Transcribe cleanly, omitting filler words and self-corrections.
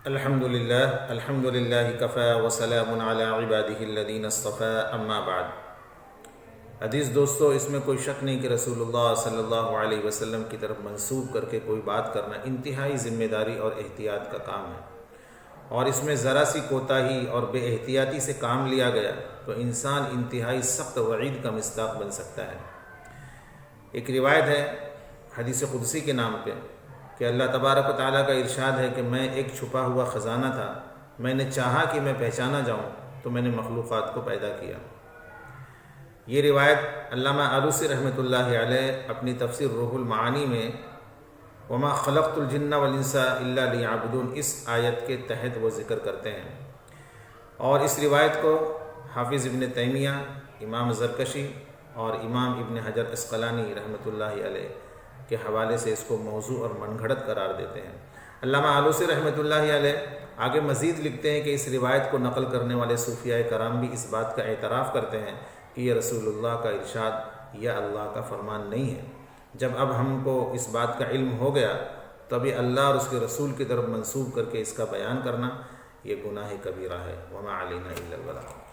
الحمدللہ کفا وسلام علی عبادہ الذین اصطفی اما بعد۔ عزیز دوستو، اس میں کوئی شک نہیں کہ رسول اللہ صلی اللہ علیہ وسلم کی طرف منسوب کر کے کوئی بات کرنا انتہائی ذمہ داری اور احتیاط کا کام ہے، اور اس میں ذرا سی کوتاہی اور بے احتیاطی سے کام لیا گیا تو انسان انتہائی سخت وعید کا مصداق بن سکتا ہے۔ ایک روایت ہے حدیث قدسی کے نام پہ کہ اللہ تبارک و تعالیٰ کا ارشاد ہے کہ میں ایک چھپا ہوا خزانہ تھا، میں نے چاہا کہ میں پہچانا جاؤں تو میں نے مخلوقات کو پیدا کیا۔ یہ روایت علامہ آلوسی رحمۃ اللہ علیہ اپنی تفسیر روح المعانی میں وما خلقت الجن والانس الا لیعبدون اس آیت کے تحت وہ ذکر کرتے ہیں، اور اس روایت کو حافظ ابن تیمیہ، امام زرکشی اور امام ابن حجر عسقلانی رحمۃ اللہ علیہ کے حوالے سے اس کو موضوع اور من گھڑت قرار دیتے ہیں۔ علامہ آلوسی رحمۃ اللہ علیہ آگے مزید لکھتے ہیں کہ اس روایت کو نقل کرنے والے صوفیاء کرام بھی اس بات کا اعتراف کرتے ہیں کہ یہ رسول اللہ کا ارشاد یا اللہ کا فرمان نہیں ہے۔ جب اب ہم کو اس بات کا علم ہو گیا تبھی اللہ اور اس کے رسول کی طرف منسوب کر کے اس کا بیان کرنا یہ گناہ کبیرہ ہے۔ وما علینا الا البلاغ۔